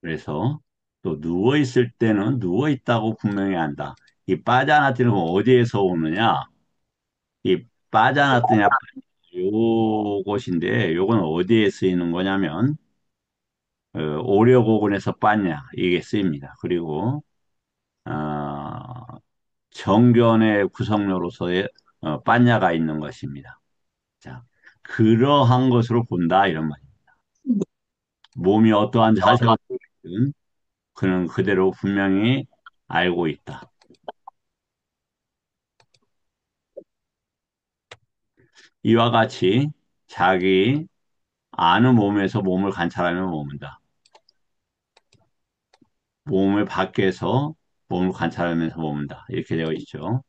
그래서 또 누워 있을 때는 누워 있다고 분명히 한다. 이 빠져나뜨는 건 어디에서 오느냐? 이 빠져나뜨냐 요것인데 요건 어디에 쓰이는 거냐면 오려고군에서 빠냐 이게 쓰입니다. 그리고 어, 정견의 구성료로서의 빠냐가 있는 것입니다. 자, 그러한 것으로 본다 이런 말. 몸이 어떠한 자세로 보이든 그는 그대로 분명히 알고 있다. 이와 같이 자기 아는 몸에서 몸을 관찰하며 머문다. 몸을 밖에서 몸을 관찰하면서 머문다. 이렇게 되어 있죠.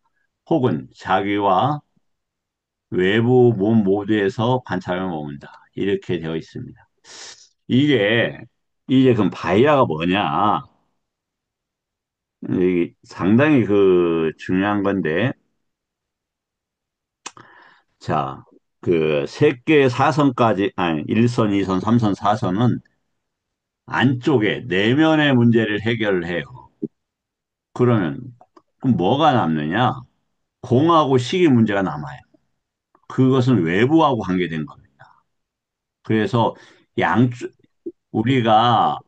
혹은 자기와 외부 몸 모두에서 관찰하며 머문다. 이렇게 되어 있습니다. 이게 이제 그럼 바이아가 뭐냐? 이게 상당히 그 중요한 건데, 자, 그 세계 사선까지 아니 1선, 2선, 3선, 4선은 안쪽에 내면의 문제를 해결을 해요. 그러면 그럼 뭐가 남느냐? 공하고 식이 문제가 남아요. 그것은 외부하고 관계된 겁니다. 그래서 양쪽 우리가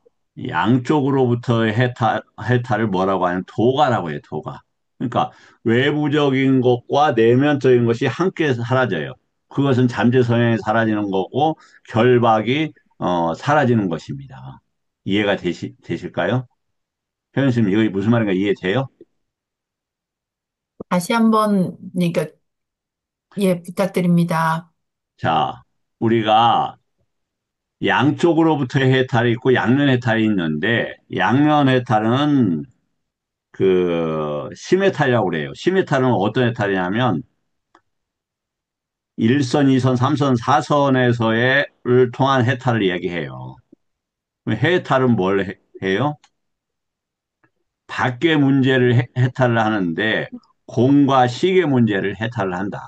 양쪽으로부터의 해탈을 뭐라고 하냐면 도가라고 해요, 도가. 그러니까 외부적인 것과 내면적인 것이 함께 사라져요. 그것은 잠재 성향이 사라지는 거고 결박이 사라지는 것입니다. 이해가 되실까요? 현수님, 이거 무슨 말인가 이해돼요? 다시 한번, 그러니까, 예, 부탁드립니다. 자, 우리가 양쪽으로부터의 해탈이 있고 양면 해탈이 있는데 양면 해탈은 그 심해탈이라고 그래요. 심해탈은 어떤 해탈이냐면 1선, 2선, 3선, 4선에서의 를 통한 해탈을 이야기해요. 해탈은 뭘 해요? 밖의 문제를 해탈을 하는데 공과 식의 문제를 해탈을 한다.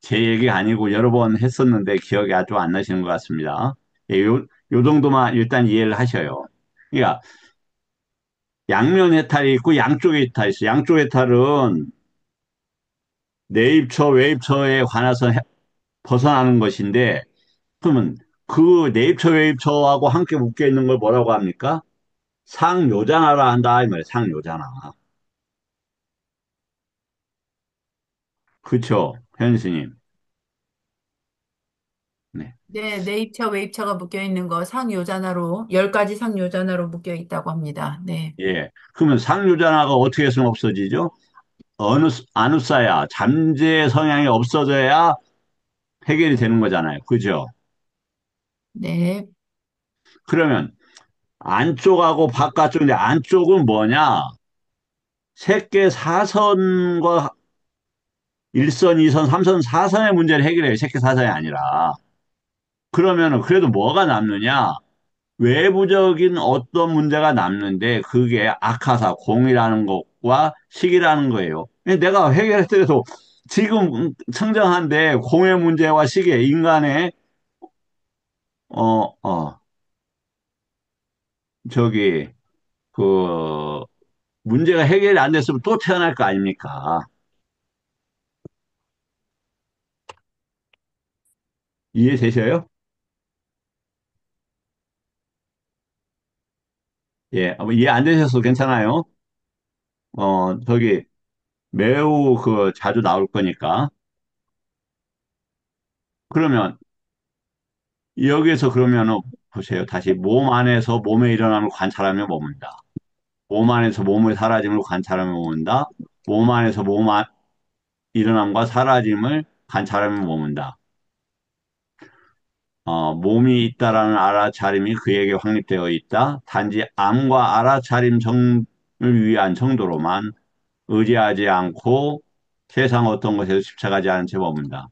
제 얘기가 아니고 여러 번 했었는데 기억이 아주 안 나시는 것 같습니다. 예, 요 정도만 일단 이해를 하셔요. 그러니까 양면 해탈이 있고 양쪽 해탈이 있어요. 양쪽 해탈은 내입처, 외입처에 관해서 벗어나는 것인데 그러면 그 내입처, 외입처하고 함께 묶여 있는 걸 뭐라고 합니까? 상요자나라 한다 이 말이에요. 상요자나. 그쵸, 현수님. 네. 네, 내입처, 외입처가 묶여 있는 거 상요자나로, 10가지 상요자나로 묶여 있다고 합니다. 네. 예. 그러면 상요자나가 어떻게 해서는 없어지죠? 아누사야, 잠재 성향이 없어져야 해결이 되는 거잖아요. 그죠? 네. 그러면 안쪽하고 바깥쪽인데 안쪽은 뭐냐? 색계 사선과 1선, 2선, 3선, 4선의 문제를 해결해요. 색계 사선이 아니라. 그러면은 그래도 뭐가 남느냐? 외부적인 어떤 문제가 남는데 그게 악하사, 공이라는 것과 식이라는 거예요. 내가 해결했더라도 지금 청정한데 공의 문제와 식의 인간의 어, 어, 저기 그 문제가 해결이 안 됐으면 또 태어날 거 아닙니까? 이해되셔요? 예, 이해 안 되셔서 괜찮아요. 저기 매우 그 자주 나올 거니까. 그러면 여기에서 그러면은 보세요. 다시 몸 안에서 몸에 일어나는 걸 관찰하며 머문다. 몸 안에서 몸의 사라짐을 관찰하며 머문다. 몸 안에서 일어남과 사라짐을 관찰하며 머문다. 몸이 있다라는 알아차림이 그에게 확립되어 있다. 단지 암과 알아차림 정을 위한 정도로만 의지하지 않고 세상 어떤 것에도 집착하지 않은 채 머문다.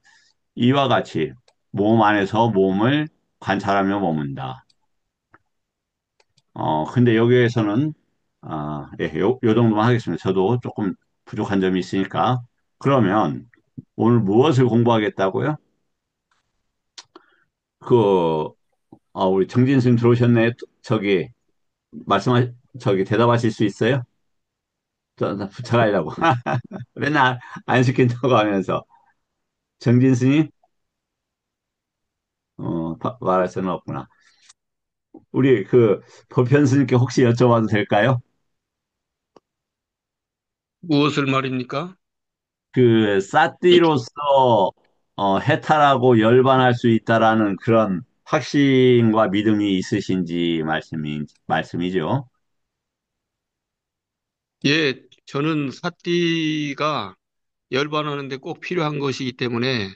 이와 같이 몸 안에서 몸을 관찰하며 머문다. 근데 여기에서는, 예, 요 정도만 하겠습니다. 저도 조금 부족한 점이 있으니까. 그러면 오늘 무엇을 공부하겠다고요? 그, 우리 정진수님 들어오셨네. 저기, 말씀하, 저기, 대답하실 수 있어요? 나 부탁하려고. 맨날 안 시킨다고 하면서. 정진수님? 말할 수는 없구나. 우리 그, 보편스님께 혹시 여쭤봐도 될까요? 무엇을 말입니까? 그, 사띠로서, 해탈하고 열반할 수 있다라는 그런 확신과 믿음이 있으신지 말씀이죠. 예, 저는 사띠가 열반하는데 꼭 필요한 것이기 때문에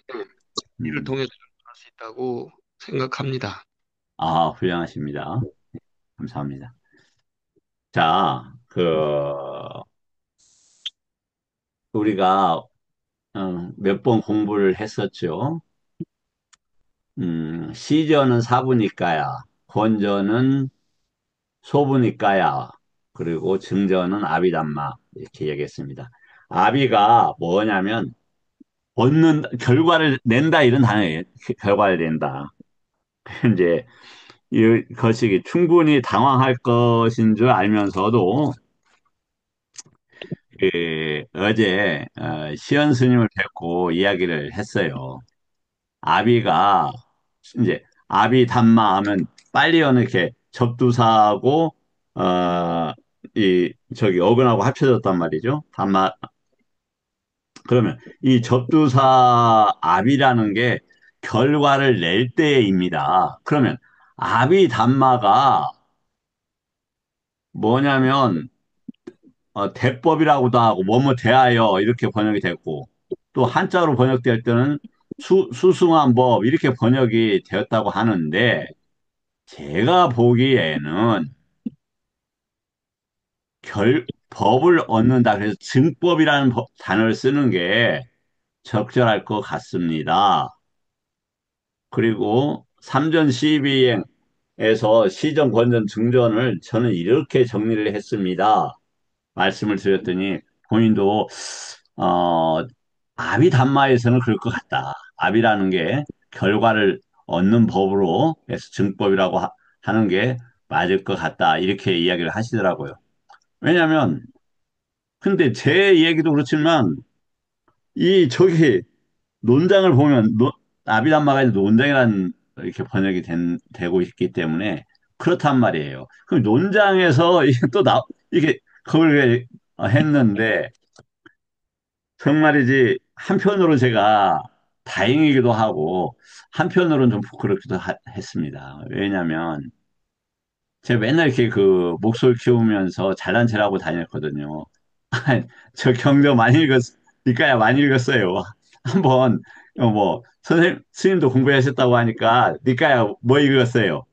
이를 음. 통해서 열반할 수 있다고 생각합니다. 훌륭하십니다. 감사합니다. 자, 우리가 몇 번 공부를 했었죠. 시전은 사부니까야, 권전은 소부니까야, 그리고 증전은 아비담마 이렇게 얘기했습니다. 아비가 뭐냐면 결과를 낸다 이런 단어예요. 결과를 낸다. 이제 이것이 충분히 당황할 것인 줄 알면서도 어제 시연 스님을 뵙고 이야기를 했어요. 아비가 이제 아비 담마 하면 빨리어는 이렇게 접두사하고 이 저기 어근하고 합쳐졌단 말이죠. 담마 그러면 이 접두사 아비라는 게 결과를 낼 때입니다. 그러면 아비 담마가 뭐냐면 대법이라고도 하고 뭐뭐 대하여 이렇게 번역이 됐고 또 한자로 번역될 때는 수승한 법 이렇게 번역이 되었다고 하는데 제가 보기에는 법을 얻는다. 그래서 증법이라는 단어를 쓰는 게 적절할 것 같습니다. 그리고 삼전 시비행에서 시전, 권전, 증전을 저는 이렇게 정리를 했습니다. 말씀을 드렸더니 본인도 어, 아비담마에서는 그럴 것 같다. 아비라는 게 결과를 얻는 법으로 해서 증법이라고 하는 게 맞을 것 같다. 이렇게 이야기를 하시더라고요. 왜냐하면 근데 제 얘기도 그렇지만 이 저기 논장을 보면 아비담마가 이제 논장이라는 이렇게 되고 있기 때문에 그렇단 말이에요. 그럼 논장에서 이게 이게 그걸 왜 했는데 정말이지 한편으로 제가 다행이기도 하고 한편으로는 좀 부끄럽기도 했습니다. 왜냐하면 제가 맨날 이렇게 그 목소리 키우면서 잘난 체하고 다녔거든요. 저 경력 많이 읽었으니까야 많이 읽었어요. 한번 뭐 선생님 스님도 공부하셨다고 하니까 니까야 뭐 읽었어요.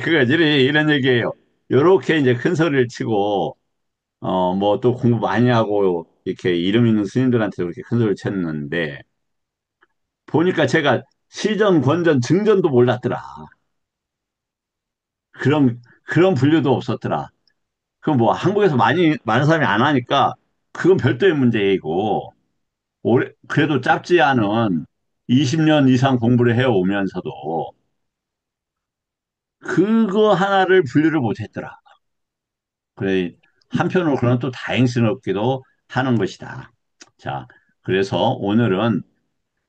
그거 이런 얘기예요. 요렇게 이제 큰 소리를 치고 뭐 또 공부 많이 하고 이렇게 이름 있는 스님들한테 그렇게 큰 소리를 쳤는데 보니까 제가 시전, 권전, 증전도 몰랐더라. 그런 분류도 없었더라. 그럼 뭐 한국에서 많은 사람이 안 하니까 그건 별도의 문제이고 그래도 짧지 않은 20년 이상 공부를 해오면서도 그거 하나를 분류를 못했더라. 그래, 한편으로 그런 또 다행스럽기도 하는 것이다. 자, 그래서 오늘은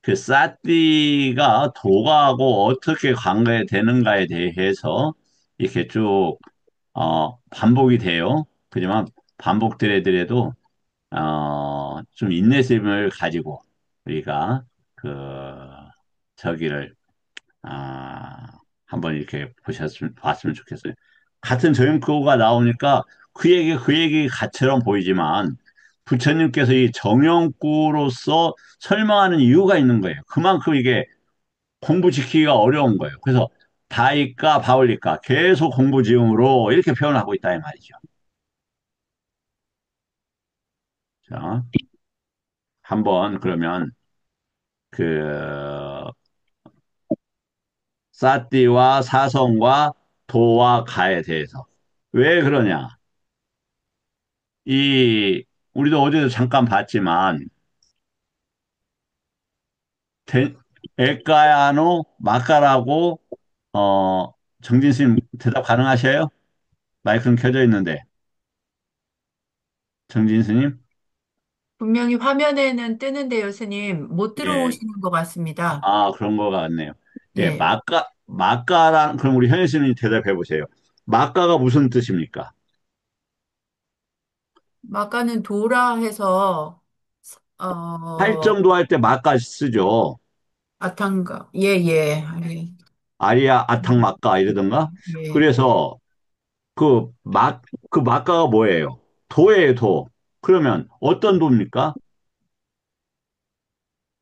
그 사띠가 도가하고 어떻게 관계되는가에 대해서 이렇게 쭉, 반복이 돼요. 하지만 반복되더라도 좀 인내심을 가지고 우리가 그 저기를 아, 한번 이렇게 봤으면 좋겠어요. 같은 정형구가 나오니까 그 얘기 같처럼 보이지만 부처님께서 이 정형구로서 설명하는 이유가 있는 거예요. 그만큼 이게 공부 지키기가 어려운 거예요. 그래서 다이까 바울리까 계속 공부 지음으로 이렇게 표현하고 있다 이 말이죠. 자, 한번 그러면 그 사띠와 사성과 도와 가에 대해서 왜 그러냐? 이 우리도 어제도 잠깐 봤지만 데- 에까야노 마카라고 어, 정진 스님 대답 가능하셔요? 마이크는 켜져 있는데. 정진 스님? 분명히 화면에는 뜨는데요, 스님. 못 예. 들어오시는 것 같습니다. 아, 그런 거 같네요. 예, 예. 그럼 우리 현일 스님이 대답해 보세요. 마가가 무슨 뜻입니까? 아까는 도라 해서, 할정도 할 때 마가 쓰죠. 아탄가. 예, 예. 예. 아리아 아탕 마가 이러던가? 예. 그래서 그 그 마가가 뭐예요? 도예요, 도. 그러면 어떤 도입니까?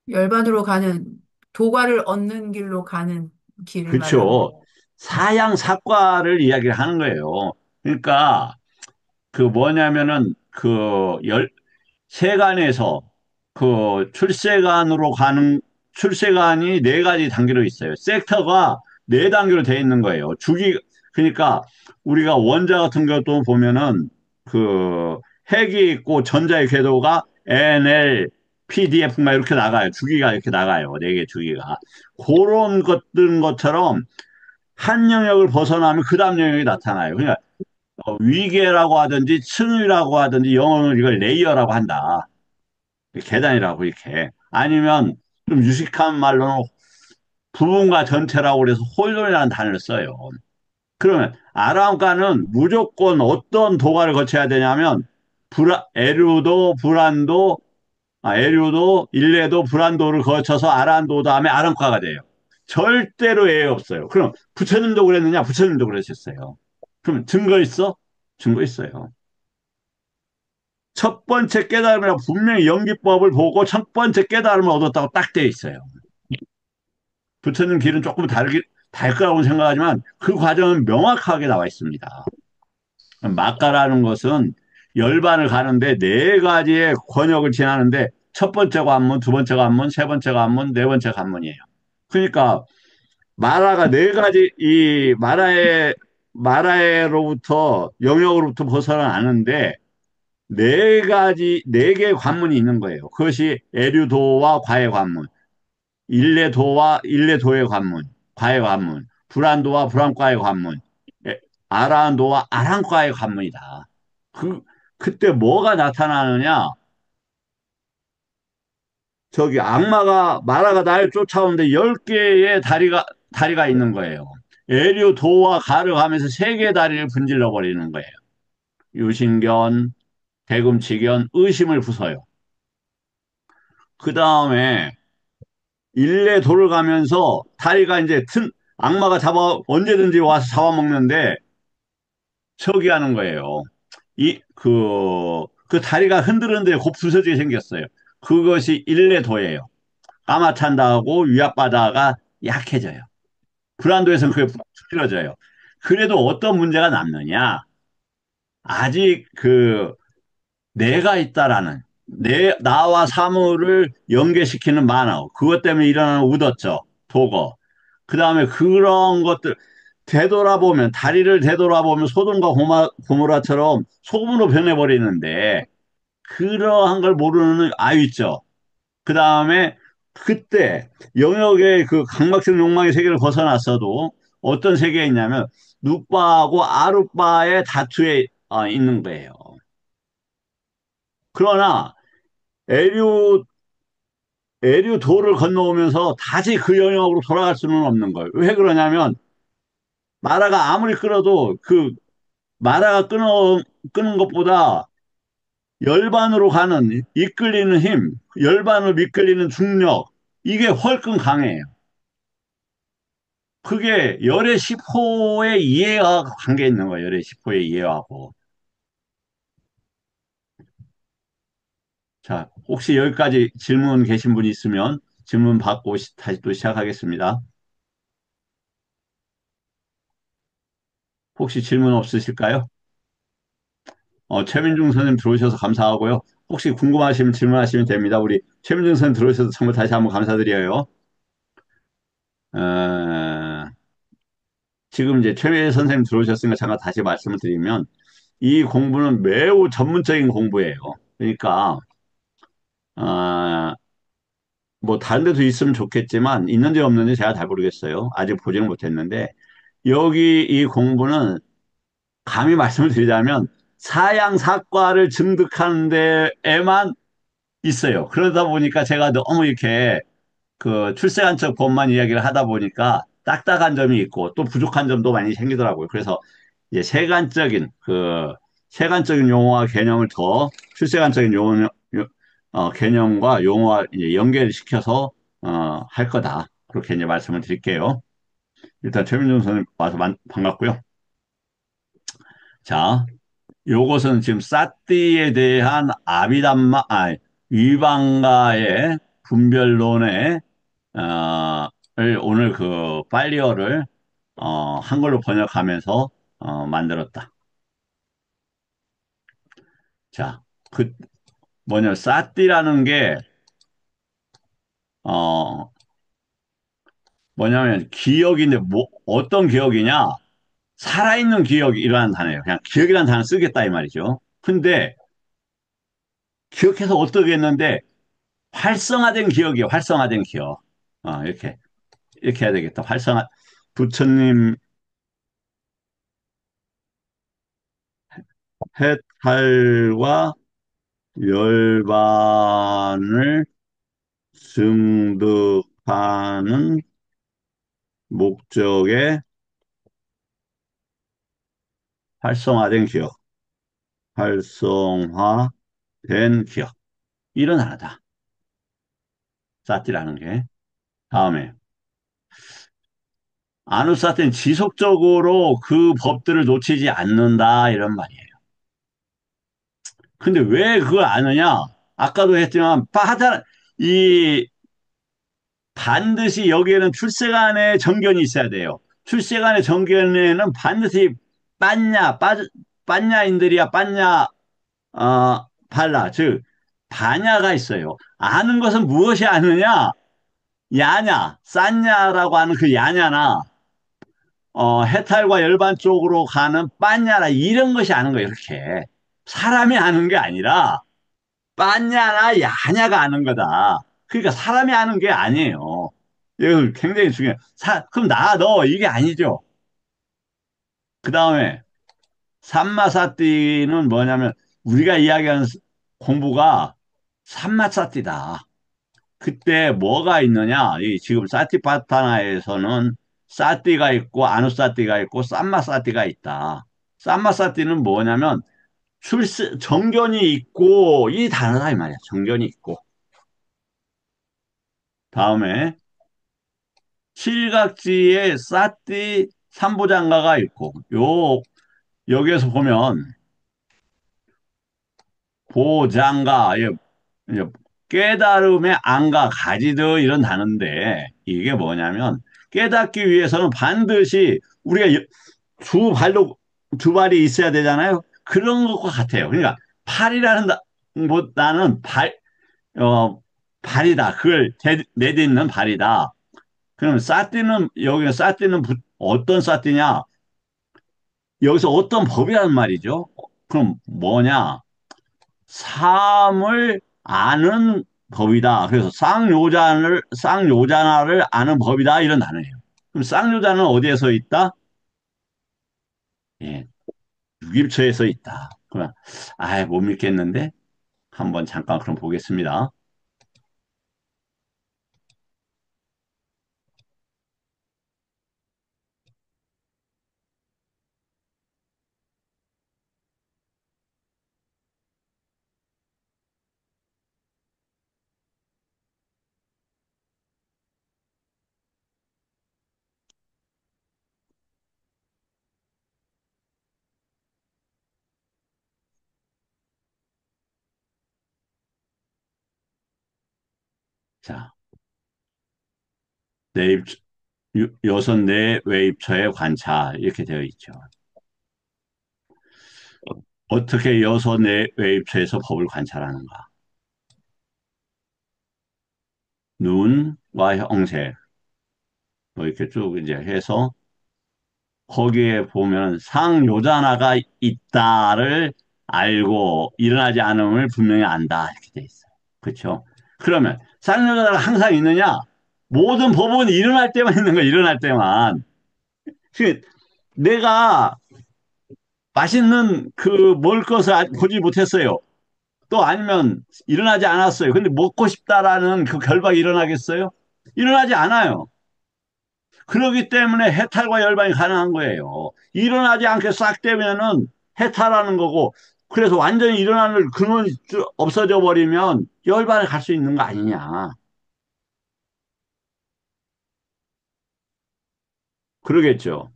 열반으로 가는, 도과를 얻는 길로 가는 길을 말하는. 그렇죠. 사양사과를 이야기를 하는 거예요. 그러니까 그 뭐냐면은 세간에서 그 출세관으로 가는 출세관이 네 가지 단계로 있어요. 섹터가 네 단계로 돼 있는 거예요. 그러니까 우리가 원자 같은 것도 보면은 그 핵이 있고 전자의 궤도가 NL, PDF 막 이렇게 나가요. 주기가 이렇게 나가요. 네 개 주기가. 그런 것처럼 한 영역을 벗어나면 그 다음 영역이 나타나요. 그러니까 위계라고 하든지 층위라고 하든지 영어는 이걸 레이어라고 한다. 계단이라고 이렇게. 아니면 좀 유식한 말로는 부분과 전체라고 그래서 홀론이라는 단어를 써요. 그러면 아람가는 무조건 어떤 도가를 거쳐야 되냐면 에류도, 일레도, 불안도를 거쳐서 아란도 다음에 아람가가 돼요. 절대로 예외 없어요. 그럼 부처님도 그랬느냐? 부처님도 그러셨어요. 그럼 증거 있어? 증거 있어요. 첫 번째 깨달음이라 분명히 연기법을 보고 첫 번째 깨달음을 얻었다고 딱 돼 있어요. 부처님 길은 조금 다를 거라고 생각하지만 그 과정은 명확하게 나와 있습니다. 막가라는 것은 열반을 가는데 네 가지의 권역을 지나는데 첫 번째 관문, 두 번째 관문, 세 번째 관문, 네 번째 관문이에요. 그러니까 마라가 네 가지 마라에로부터 영역으로부터 벗어나는데 네 개의 관문이 있는 거예요. 그것이 에류도와 과의 관문, 일레도의 관문, 과의 관문, 불안도와 불안과의 관문, 아라한도와 아란과의 관문이다. 그, 그때 뭐가 나타나느냐? 저기 마라가 날 쫓아오는데 10개의 다리가 있는 거예요. 에류도와 가를 하면서 3개의 다리를 분질러 버리는 거예요. 유신견, 대금치견, 의심을 부숴요. 그 다음에 일레 돌을 가면서 다리가 악마가 언제든지 와서 잡아먹는데 저기 하는 거예요. 그 다리가 흔들흔들 곱 부서지게 생겼어요. 그것이 일레도예요. 까마찬다하고 위압바다가 약해져요. 불안도에서는 그게 풀어져요. 그래도 어떤 문제가 남느냐? 아직 내가 있다라는 나와 사물을 연계시키는 만화 그것 때문에 일어나는 우더죠 도거 그 다음에 그런 것들 다리를 되돌아보면 소돔과 고모라처럼 소금으로 변해버리는데 그러한 걸 모르는 아유 있죠. 그 다음에 그때 영역의 그 강박적 욕망의 세계를 벗어났어도 어떤 세계에 있냐면 눕바하고 아룻바의 다투에 있는 거예요. 그러나 에류, 에류도를 건너오면서 다시 그 영역으로 돌아갈 수는 없는 거예요. 왜 그러냐면, 마라가 아무리 끌어도 끄는 것보다 열반으로 이끌리는 힘, 열반을 이끌리는 중력, 이게 훨씬 강해요. 그게 열의 10호의 이해와 관계 있는 거예요. 열의 10호의 이해하고. 자, 혹시 여기까지 질문 계신 분 있으면 질문 받고 다시 또 시작하겠습니다. 혹시 질문 없으실까요? 최민중 선생님 들어오셔서 감사하고요. 혹시 궁금하시면 질문하시면 됩니다. 우리 최민중 선생님 들어오셔서 정말 다시 한번 감사드려요. 어, 지금 이제 최 선생님 들어오셨으니까 잠깐 다시 말씀을 드리면 이 공부는 매우 전문적인 공부예요. 그러니까 어, 뭐 다른 데도 있으면 좋겠지만 있는지 없는지 제가 잘 모르겠어요. 아직 보지는 못했는데 여기 이 공부는 감히 말씀을 드리자면 사양사과를 증득하는 데에만 있어요. 그러다 보니까 제가 너무 이렇게 그 출세한척 법만 이야기를 하다 보니까 딱딱한 점이 있고 또 부족한 점도 많이 생기더라고요. 그래서 이제 세간적인 용어와 개념을 더 출세관적인 개념과 용어와 이제 연결시켜서 할 거다. 그렇게 이제 말씀을 드릴게요. 일단 최민준 선생님 와서 반갑고요. 자, 요것은 지금 사띠에 대한 위방가의 분별론의 을 오늘 그 파일리어를 한글로 번역하면서 만들었다. 자, 그 사띠라는 게 어, 뭐냐면 기억인데 어떤 기억이냐? 살아있는 기억이라는 단어예요. 그냥 기억이라는 단어 쓰겠다 이 말이죠. 근데 기억해서 어떻게 했는데 활성화된 기억이에요. 활성화된 기억. 이렇게 해야 되겠다. 부처님 해탈과 열반을 증득하는 목적의 활성화된 기억. 활성화된 기억. 이런 하나다. 사티라는 게. 다음에 아누사티는 지속적으로 그 법들을 놓치지 않는다 이런 말이에요. 근데 왜 그걸 아느냐? 아까도 했지만 이 반드시 여기에는 출세간의 정견이 있어야 돼요. 출세간의 정견에는 반드시 빠냐 빠냐인들이야 빠냐 발라 즉 반야가 있어요. 아는 것은 무엇이 아느냐? 야냐, 쌌냐라고 하는 그 야냐나 해탈과 열반 쪽으로 가는 빠냐라 이런 것이 아는 거예요. 이렇게 사람이 아는 게 아니라 빠냐나 야냐가 아는 거다. 그러니까 사람이 아는 게 아니에요. 이거 굉장히 중요해요. 그럼 너 이게 아니죠. 그 다음에 삼마사띠는 뭐냐면 우리가 이야기하는 공부가 삼마사띠다. 그때 뭐가 있느냐? 지금 사티파타나에서는 사띠가 있고 아누사띠가 있고 삼마사띠가 있다. 삼마사띠는 뭐냐면 정견이 있고 이 단어다 이 말이야. 정견이 있고. 다음에 칠각지에 사띠 삼보장가가 있고 여기에서 보면 보장가 이제 깨달음의 안과 가지드 이런 단어인데 이게 뭐냐면 깨닫기 위해서는 반드시 우리가 두 발이 있어야 되잖아요. 그런 것과 같아요. 그러니까 팔이라는 보다는 어, 발이다. 그걸 내딛는 발이다. 그럼 여기는 사띠는 어떤 사띠냐? 여기서 어떤 법이라는 말이죠. 그럼 뭐냐? 삶을 아는 법이다. 그래서 쌍요자나를 아는 법이다. 이런 단어예요. 그럼 쌍요자는 어디에서 있다? 예, 육입처에서 있다. 그러면, 못 믿겠는데? 한번 잠깐 그럼 보겠습니다. 자, 내입, 여섯 내 외입처의 관찰, 이렇게 되어 있죠. 어떻게 여섯 내 외입처에서 법을 관찰하는가? 눈과 형색, 뭐 이렇게 쭉 이제 해서 거기에 보면 상요자나가 있다를 알고 일어나지 않음을 분명히 안다. 이렇게 돼 있어요. 그렇죠? 그러면 상요자나가 항상 있느냐? 모든 법은 일어날 때만 있는 거야. 일어날 때만. 내가 맛있는 그 먹을 것을 보지 못했어요. 또 아니면 일어나지 않았어요. 근데 먹고 싶다라는 그 결박이 일어나겠어요? 일어나지 않아요. 그렇기 때문에 해탈과 열반이 가능한 거예요. 일어나지 않게 싹 되면은 해탈하는 거고, 그래서 완전히 일어나는 근원이 없어져 버리면 열반에 갈 수 있는 거 아니냐. 그러겠죠.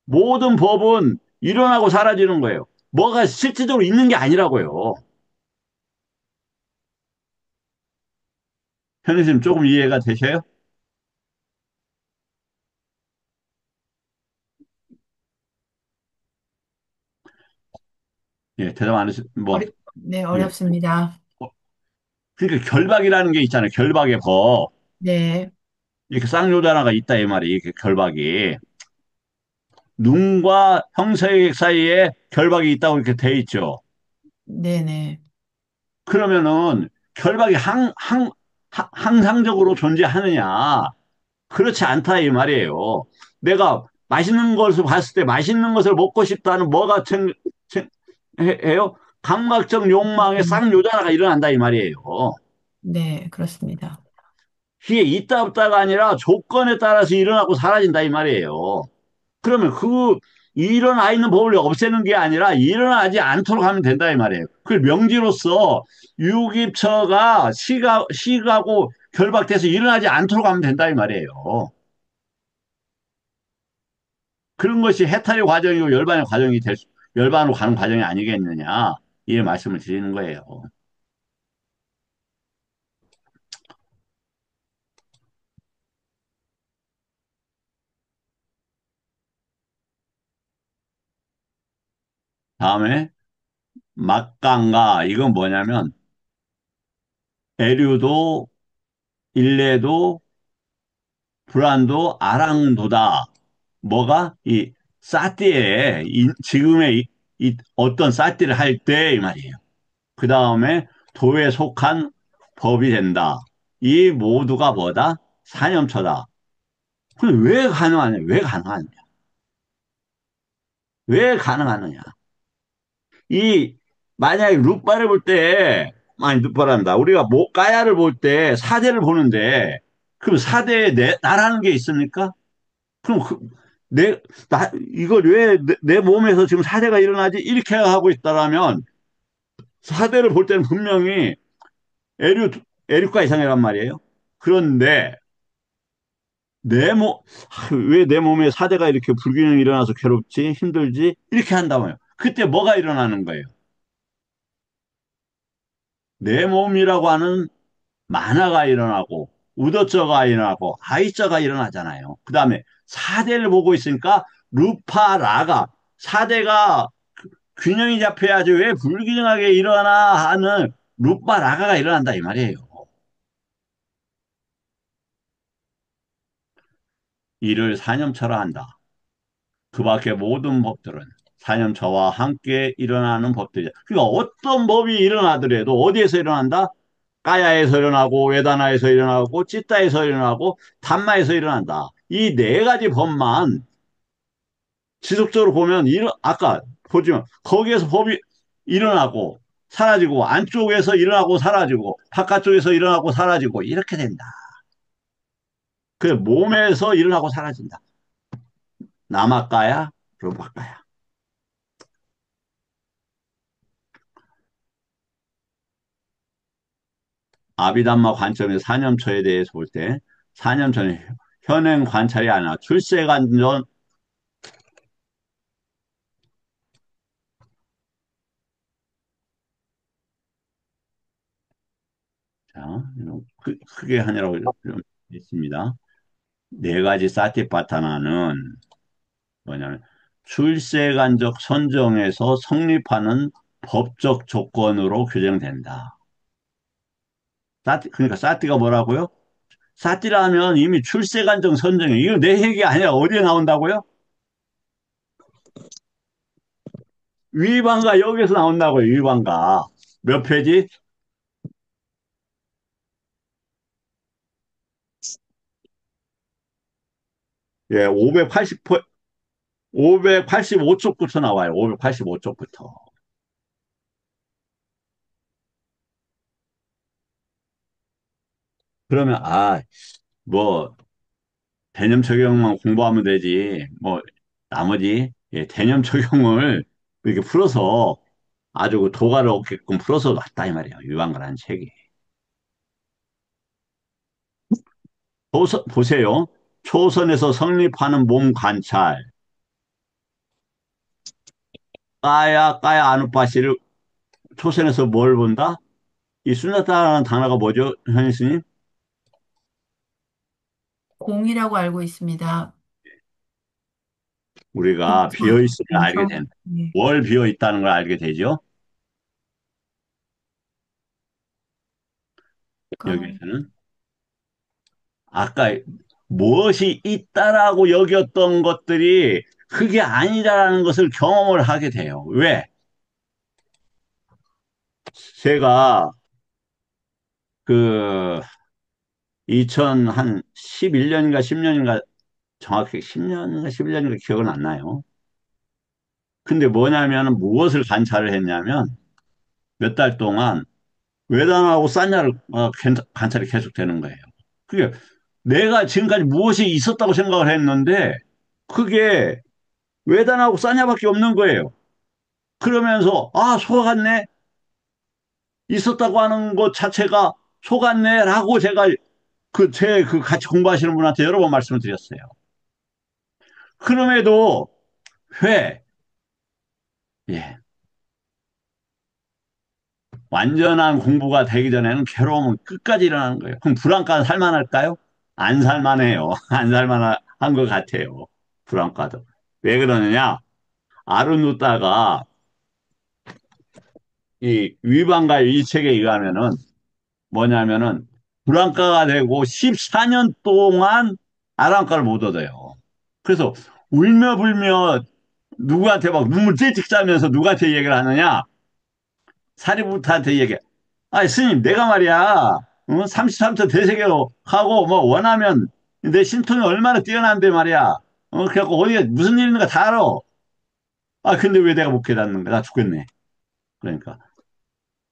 모든 법은 일어나고 사라지는 거예요. 뭐가 실질적으로 있는 게 아니라고요. 현희님 조금 이해가 되셔요? 예, 대답 안 하시, 뭐, 네, 예. 어렵습니다. 그러니까 결박이라는 게 있잖아요. 결박의 법. 네, 이렇게 쌍요단화가 있다, 이 말이. 이렇게 결박이. 눈과 형사의 사이에 결박이 있다고 이렇게 돼 있죠. 네네. 그러면은 결박이 항상적으로 존재하느냐? 그렇지 않다, 이 말이에요. 내가 맛있는 것을 봤을 때 맛있는 것을 먹고 싶다는 뭐가 해요? 감각적 욕망의 쌍요단화가 일어난다, 이 말이에요. 네, 그렇습니다. 이게 있다 없다가 아니라 조건에 따라서 일어나고 사라진다, 이 말이에요. 그러면 그 일어나 있는 법을 없애는 게 아니라 일어나지 않도록 하면 된다 이 말이에요. 그 명지로서 유기처가 시가고 결박돼서 일어나지 않도록 하면 된다 이 말이에요. 그런 것이 해탈의 과정이고 열반의 과정이 열반으로 가는 과정이 아니겠느냐 이 말씀을 드리는 거예요. 다음에 막강가 이건 뭐냐면 애류도 일례도 불안도 아랑도다. 뭐가 이 사띠에 지금의 어떤 사띠를 할 때 이 말이에요. 그 다음에 도에 속한 법이 된다. 이 모두가 뭐다? 사념처다. 근데 왜 가능하냐? 왜 가능하냐? 왜 가능하느냐? 이 만약에 룻바를 볼 때, 아니 룻바란다. 우리가 까야를 볼 때 사대를 보는데 그럼 사대에 나라는 게 있습니까? 그럼 이걸 왜 내 몸에서 지금 사대가 일어나지? 이렇게 하고 있다라면 사대를 볼 때는 분명히 에류, 에류가 이상이란 말이에요. 그런데 왜 내 몸에 사대가 이렇게 불균형이 일어나서 괴롭지? 힘들지? 이렇게 한다고요. 그때 뭐가 일어나는 거예요? 내 몸이라고 하는 만화가 일어나고, 우더자가 일어나고, 아이자가 일어나잖아요. 그 다음에 사대를 보고 있으니까 루파라가 사대가 균형이 잡혀야지 왜 불균형하게 일어나 하는 루파 라가가 일어난다 이 말이에요. 이를 사념처럼 한다. 그 밖에 모든 법들은 사념처와 함께 일어나는 법들이죠. 그러니까 어떤 법이 일어나더라도 어디에서 일어난다? 까야에서 일어나고 외다나에서 일어나고 찌따에서 일어나고 단마에서 일어난다. 이 네 가지 법만 지속적으로 보면 아까 보지만 거기에서 법이 일어나고 사라지고 안쪽에서 일어나고 사라지고 바깥쪽에서 일어나고 사라지고 이렇게 된다. 그 몸에서 일어나고 사라진다. 남아까야 로바까야. 아비담마 관점에서 사념처에 대해서 볼 때 사념처는 현행 관찰이 아니라 출세관전. 자, 크게 하느라고 좀 있습니다. 네 가지 사티파타나는 뭐냐면 출세관적 선정에서 성립하는 법적 조건으로 규정된다. 그러니까 사티가 뭐라고요? 사티라면 이미 출세관적 선정이 이거 내 얘기 아니라 어디에 나온다고요? 위반가 여기서 나온다고요. 위반가 몇 페이지? 예, 580페 585쪽부터 나와요. 585쪽부터. 그러면, 뭐, 대념 적용만 공부하면 되지. 뭐, 나머지, 예, 대념 적용을 이렇게 풀어서 아주 그 도가를 얻게끔 풀어서 놨다, 이 말이에요. 유방가라는 책이. 보세요. 초선에서 성립하는 몸 관찰. 까야 아누파시를 초선에서 뭘 본다? 이 수냐타라는 단어가 뭐죠, 현희 스님? 공이라고 알고 있습니다. 우리가 공성, 비어있음을 알게 공성, 된, 네. 뭘 비어있다는 걸 알게 되죠? 그 여기서는. 아까 무엇이 있다라고 여겼던 것들이 그게 아니라는 것을 경험을 하게 돼요. 왜? 제가 그 2011년인가 10년인가 정확히 10년인가 11년인가 기억은 안 나요. 근데 뭐냐면 무엇을 관찰을 했냐면 몇 달 동안 외단하고 싼냐를 관찰이 계속되는 거예요. 그게 내가 지금까지 무엇이 있었다고 생각을 했는데 그게 외단하고 싼냐밖에 없는 거예요. 그러면서 속았네 있었다고 하는 것 자체가 속았네라고 제가 그 같이 공부하시는 분한테 여러 번 말씀을 드렸어요. 그럼에도 회 예, 완전한 공부가 되기 전에는 괴로움은 끝까지 일어나는 거예요. 그럼 불안과는 살만할까요? 안 살만해요. 안 살만한 것 같아요. 불안과도. 왜 그러느냐? 아르누타가 이 위반과 일책에 의하면은 뭐냐면은 불안과가 되고 14년 동안 아랑과를 못 얻어요. 그래서 울며 불며 누구한테 막 눈물 찔찔 짜면서 누구한테 얘기를 하느냐? 사리부트한테 얘기해. 스님, 내가 말이야, 33초 대세계로 하고, 뭐, 원하면 내 신통이 얼마나 뛰어난데 말이야. 그래갖고 어디가 무슨 일 있는가 다 알아. 근데 왜 내가 못 깨닫는가? 나 죽겠네. 그러니까,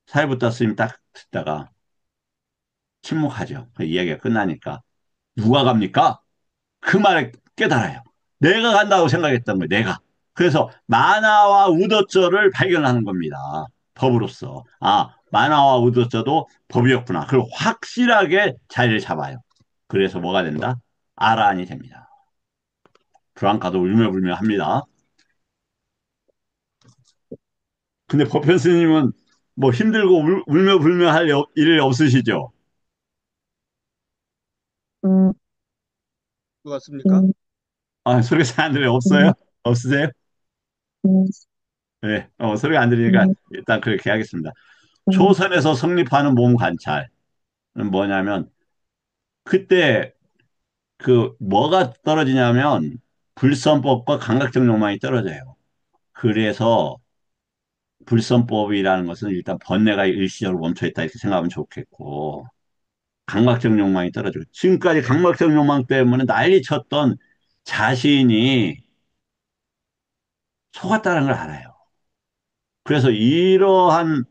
사리부트 스님 딱 듣다가 침묵하죠. 그 이야기가 끝나니까. 누가 갑니까? 그 말에 깨달아요. 내가 간다고 생각했던 거예요, 내가. 그래서 만화와 우더절을 발견하는 겁니다. 법으로서. 만화와 우더절도 법이었구나. 그걸 확실하게 자리를 잡아요. 그래서 뭐가 된다? 아란이 됩니다. 브랑카도 울며불며 합니다. 근데 법현 스님은 뭐 힘들고 울며불며 할 일 없으시죠? 것 같습니까? 소리가 잘 안 들려요. 없어요? 없으세요? 네, 소리가 안 들리니까 일단 그렇게 하겠습니다. 초선에서 성립하는 몸 관찰은 뭐냐면 그때 뭐가 떨어지냐면 불선법과 감각적 욕망이 떨어져요. 그래서 불선법이라는 것은 일단 번뇌가 일시적으로 멈춰 있다 이렇게 생각하면 좋겠고 감각적 욕망이 떨어지고 지금까지 감각적 욕망 때문에 난리 쳤던 자신이 속았다는 걸 알아요. 그래서 이러한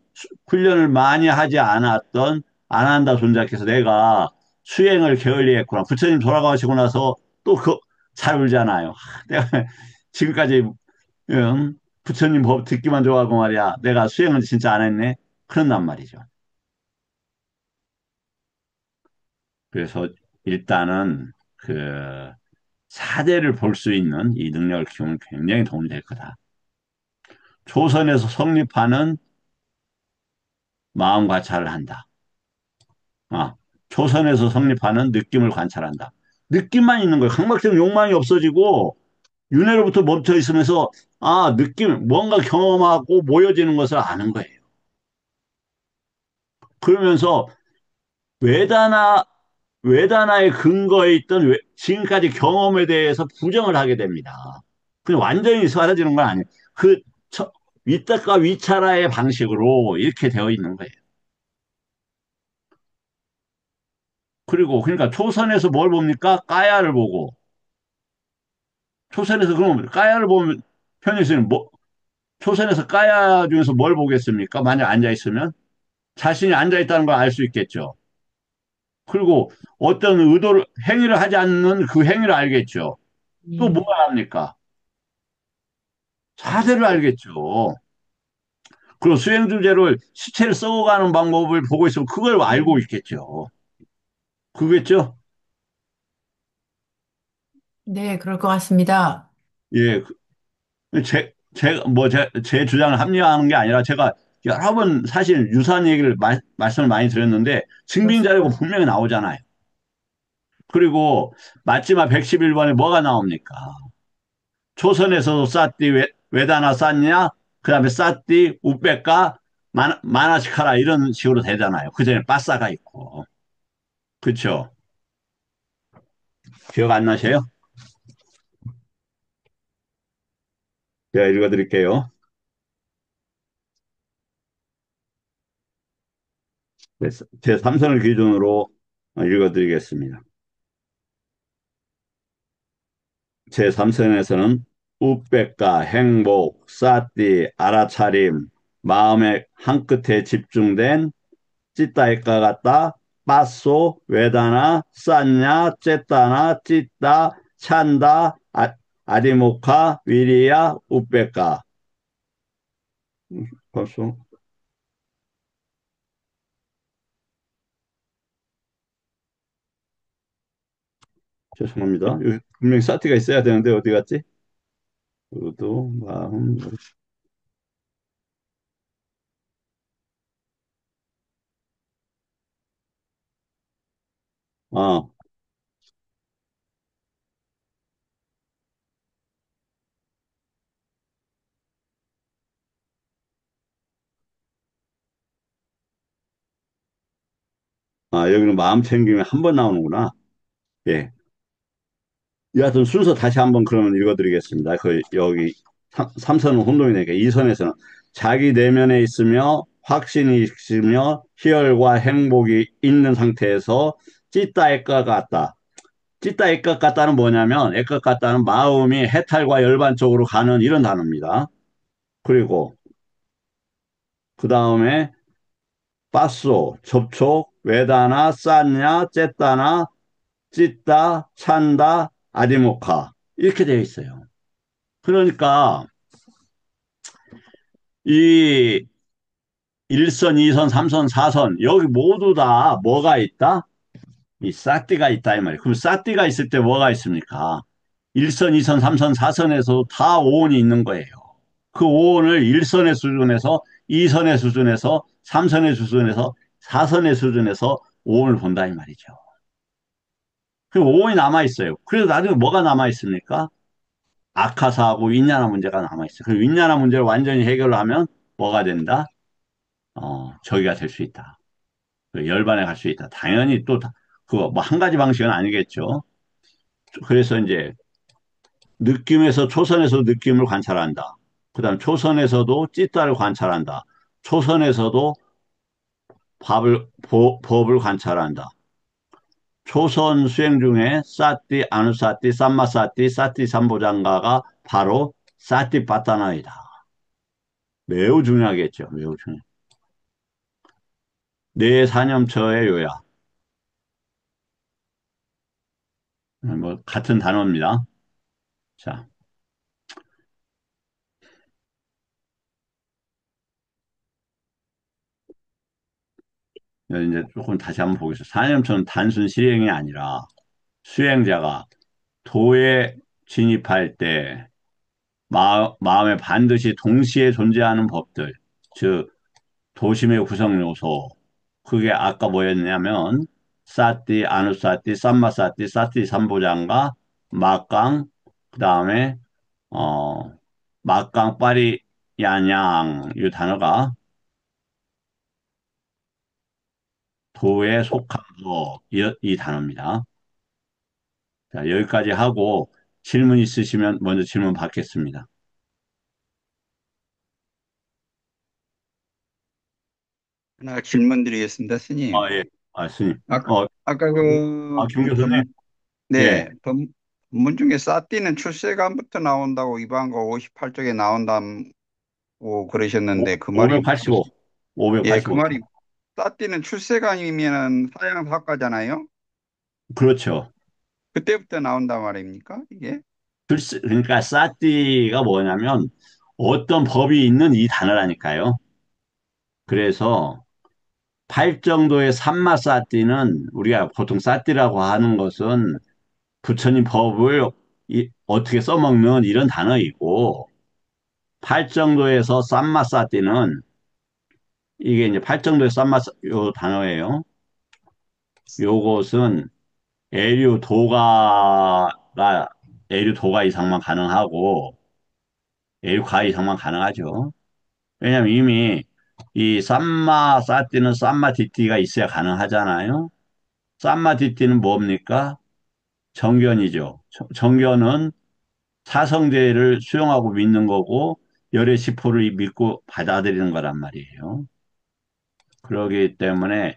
훈련을 많이 하지 않았던 안한다 손자께서 내가 수행을 게을리했구나. 부처님 돌아가시고 나서 또 잘 울잖아요. 내가 지금까지 부처님 법 듣기만 좋아하고 말이야. 내가 수행을 진짜 안 했네. 그런단 말이죠. 그래서 일단은 사대를 볼 수 있는 이 능력을 키우면 굉장히 도움이 될 거다. 조선에서 성립하는 마음 관찰을 한다. 아, 초선에서 성립하는 느낌을 관찰한다. 느낌만 있는 거예요. 강박적 욕망이 없어지고 윤회로부터 멈춰 있으면서 느낌, 뭔가 경험하고 모여지는 것을 아는 거예요. 그러면서 외다나 외다나의 근거에 있던 지금까지 경험에 대해서 부정을 하게 됩니다. 그냥 완전히 사라지는 건 아니에요. 위탁과 위차라의 방식으로 이렇게 되어 있는 거예요. 그리고 그러니까 초선에서 뭘 봅니까? 까야를 보고 초선에서 그럼 까야를 보면 편의성이 뭐, 초선에서 까야 중에서 뭘 보겠습니까? 만약 앉아 있으면 자신이 앉아 있다는 걸 알 수 있겠죠. 그리고 어떤 의도를, 행위를 하지 않는 그 행위를 알겠죠. 또 음, 뭐가 합니까? 사대를 알겠죠. 그리고 수행주제로 시체를 썩어가는 방법을 보고 있으면 그걸 알고 있겠죠. 그겠죠? 네, 그럴 것 같습니다. 예, 제 주장을 합리화하는 게 아니라 제가 여러 번 사실 유사한 얘기를 말씀을 많이 드렸는데 증빙 자료가 그렇습니다. 분명히 나오잖아요. 그리고 마지막 111번에 뭐가 나옵니까? 초선에서도 쌌디 외다나 쌌냐? 그 다음에 쌌디 우빼까 마나시카라 이런 식으로 되잖아요. 그 전에 빠싸가 있고. 그쵸? 기억 안 나세요? 제가 읽어드릴게요. 제 3선을 기준으로 읽어드리겠습니다. 제 3선에서는 우빼까, 행복, 싸띠, 알아차림, 마음의 한끝에 집중된 찌따이까 같다, 빠쏘, 외다나, 쌌냐, 쨌다나, 찢다, 찬다, 아디모카, 위리야, 우빼까. 벌써 죄송합니다. 여기 분명히 싸티가 있어야 되는데 어디 갔지? 의도, 마음, 아, 여기는 마음 챙김이 한 번 나오는구나. 예. 여하튼 순서 다시 한번 그러면 읽어드리겠습니다. 여기 삼선은 혼동이니까 이선에서는 자기 내면에 있으며 확신이 있으며 희열과 행복이 있는 상태에서 찢다 애것 같다. 찢다 애것 같다는 뭐냐면 애것 같다는 마음이 해탈과 열반 쪽으로 가는 이런 단어입니다. 그리고 그 다음에 빠쏘 접촉 외다나 쌌냐 쨌다나 찢다 찬다 아디모카 이렇게 되어 있어요. 그러니까 이 1선, 2선, 3선, 4선 여기 모두 다 뭐가 있다? 이 싸띠가 있다 이 말이에요. 그럼 싸띠가 있을 때 뭐가 있습니까? 1선, 2선, 3선, 4선에서 다 오온이 있는 거예요. 그 오온을 1선의 수준에서 2선의 수준에서 3선의 수준에서 4선의 수준에서 오온을 본다 이 말이죠. 그럼 오온이 남아 있어요. 그래서 나중에 뭐가 남아 있습니까? 아카사하고 윈냐나 문제가 남아 있어요. 그 윈냐나 문제를 완전히 해결하면 뭐가 된다? 저기가 될 수 있다. 그 열반에 갈 수 있다. 당연히 또 그거 뭐 한 가지 방식은 아니겠죠. 그래서 이제 느낌에서 초선에서 느낌을 관찰한다. 그다음 초선에서도 찌따를 관찰한다. 초선에서도 법을 관찰한다. 초선 수행 중에 사띠, 아누사띠, 삼마사띠, 사띠 삼보장가가 바로 사띠 빠따나이다. 매우 중요하겠죠. 매우 중요. 뇌 사념처의 요약. 뭐 같은 단어입니다. 자, 이제 조금 다시 한번 보겠습니다. 사념처는 단순 실행이 아니라 수행자가 도에 진입할 때 마음에 반드시 동시에 존재하는 법들, 즉 도심의 구성 요소. 그게 아까 뭐였냐면 사띠, 아누사띠, 삼마사띠, 사띠 삼보장과 막강, 그다음에 어 막강 파리 야냥 이 단어가 도에 속함도 이 단어입니다. 자, 여기까지 하고 질문 있으시면 먼저 질문 받겠습니다. 하나 질문 드리겠습니다, 스님. 예. 스님. 아까, 아까 김 교수님. 예. 네, 문문 중에 싸띠는 출세관부터 나온다고 이방거 58쪽에 나온다고 그러셨는데 그 말이 585, 예, 그 585쪽. 말이 싸띠는 출세관이면은 사양사과잖아요. 그렇죠. 그때부터 나온단 말입니까? 이게? 그러니까 사띠가 뭐냐면 어떤 법이 있는 이 단어라니까요. 그래서 팔정도의 삼마사띠는 우리가 보통 사띠라고 하는 것은 부처님 법을 어떻게 써먹는 이런 단어이고, 팔정도에서 쌈마사띠는 이게 이제 팔정도의 쌈마 요 단어예요. 요것은 애류 도가가 애류 도가 이상만 가능하고 애류 가 이상만 가능하죠. 왜냐면 이미 이 쌈마사띠는 쌈마디띠가 있어야 가능하잖아요. 쌈마디띠는 뭡니까? 정견이죠. 정견은 사성제를 수용하고 믿는 거고 열의 시포를 믿고 받아들이는 거란 말이에요. 그러기 때문에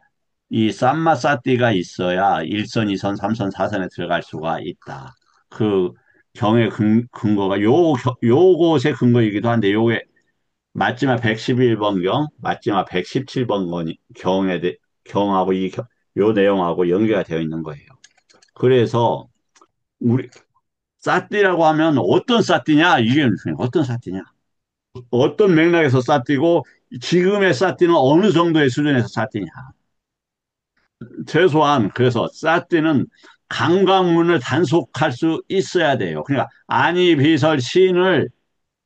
이 쌈마사띠가 있어야 1선, 2선, 3선, 4선에 들어갈 수가 있다. 그 경의 근거가 요것의 근거이기도 한데 요게 맞지마 111번 경, 맞지마 117번 경하고 요 내용하고 연계가 되어 있는 거예요. 그래서 우리 싸띠라고 하면 어떤 싸띠냐? 이게 어떤 싸띠냐? 어떤 맥락에서 싸띠고 지금의 싸띠는 어느 정도의 수준에서 싸띠냐? 최소한 그래서 싸띠는 감각문을 단속할 수 있어야 돼요. 그러니까 안이 비설 시인을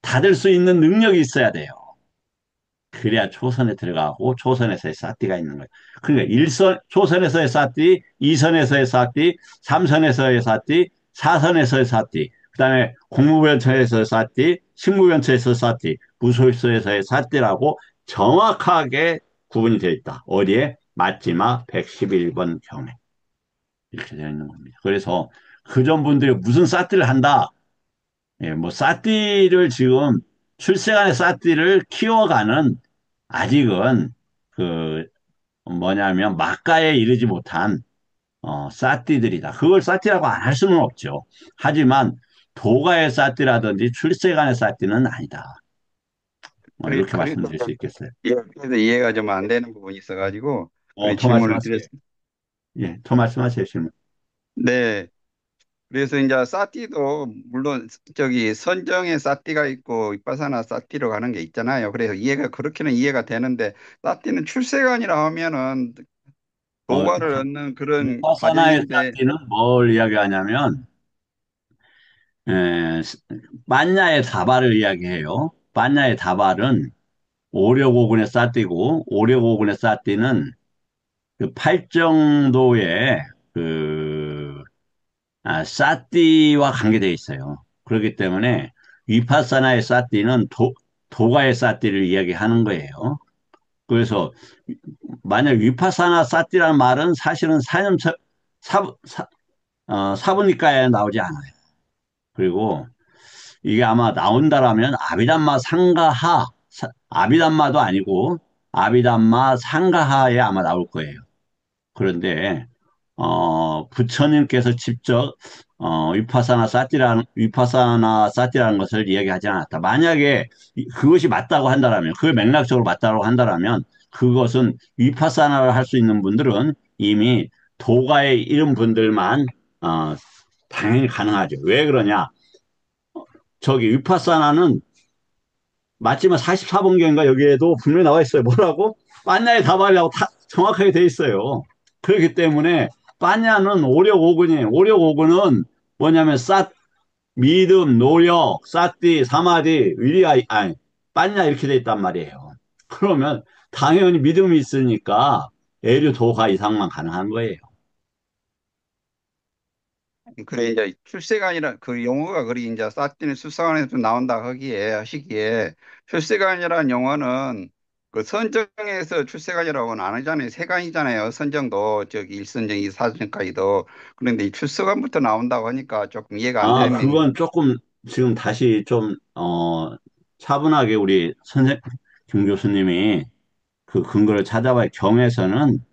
닫을 수 있는 능력이 있어야 돼요. 그래야 초선에 들어가고 초선에서의 싸띠가 있는 거예요. 그러니까 초선에서의 싸띠, 2선에서의 싸띠, 3선에서의 싸띠, 4선에서의 싸띠, 그다음에 공무변처에서의 싸띠, 식무변처에서의 싸띠, 무소유소에서의 싸띠라고 정확하게 구분이 되어 있다. 어디에? 맞지마 111번 경에. 이렇게 되어 있는 겁니다. 그래서 그전 분들이 무슨 싸띠를 한다? 예, 뭐 싸띠를 지금 출세간의 싸띠를 키워가는 아직은 그 뭐냐면 막가에 이르지 못한 싸띠들이다. 그걸 싸띠라고 안 할 수는 없죠. 하지만 도가의 싸띠라든지 출세간의 싸띠는 아니다. 이렇게 그래도 말씀드릴 수 있겠어요. 예, 그래서 이해가 좀 안 되는 부분이 있어가지고 그래 더 질문을 말씀하세요. 드렸습니다. 예, 더 말씀하세요, 질문. 네. 그래서 이제 싸띠도 물론 저기 선정의 싸띠가 있고 윗바사나 싸띠로 가는 게 있잖아요. 그래서 이해가 그렇게는 이해가 되는데 싸띠는 출세관이라 하면은 어, 도과를 얻는 그런 위파사나의 과정인데 싸띠는 뭘 이야기하냐면 에, 만야의 다발을 이야기해요. 만야의 다발은 오력오근의 싸띠고 오력오근의 싸띠는 그 팔정도의 그 싸띠와 관계되어 있어요. 그렇기 때문에 위파사나의 싸띠는 도가의 싸띠를 이야기하는 거예요. 그래서 만약 위파사나 싸띠라는 말은 사실은 사부니까에 나오지 않아요. 그리고 이게 아마 나온다라면 아비담마 상가하, 아비담마도 아니고 아비담마 상가하에 아마 나올 거예요. 그런데 부처님께서 직접 위파사나 사티라는 것을 이야기하지 않았다. 만약에 그것이 맞다고 한다라면, 그 맥락적으로 맞다고 한다라면, 그것은 위파사나를 할 수 있는 분들은 이미 도가에 이른 분들만 어, 당연히 가능하죠. 왜 그러냐? 저기 위파사나는 맞지만 44번경인가 여기에도 분명히 나와 있어요. 뭐라고? 빠냐의 다발이라고 정확하게 돼 있어요. 그렇기 때문에 빠냐는 오력오근이에요. 오력오근은 뭐냐면 믿음, 노력, 사띠, 사마디, 위리아, 아니, 빠냐 이렇게 돼 있단 말이에요. 그러면 당연히 믿음이 있으니까 애류 도가 이상만 가능한 거예요. 그래 이제 출세관이라 그 용어가 그리 이제 싸띠는 수사관에서 나온다 하시기에 출세관이라는 용어는 그 선정에서 출세관이라고는 안 하잖아요. 세관이잖아요. 선정도 저기 1선정, 2사선까지도. 그런데 이 출세관부터 나온다고 하니까 조금 이해가 안 되는 면이 그건 조금 지금 다시 좀, 차분하게 우리 김 교수님이 그 근거를 찾아봐야 경에서는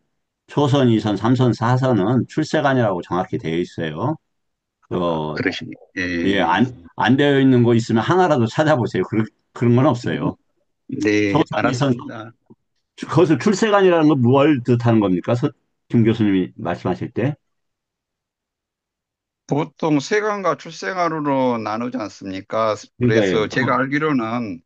초선, 2선, 3선, 4선은 출세관이라고 정확히 되어 있어요. 어, 그러십니까? 예, 예. 안 되어 있는 거 있으면 하나라도 찾아보세요. 그런 건 음, 없어요. 네, 조선이선, 알았습니다. 거기서 출세관이라는 건 뭘 뜻하는 겁니까? 김 교수님이 말씀하실 때? 보통 세관과 출생하루로 나누지 않습니까? 그래서 그러니까, 제가 알기로는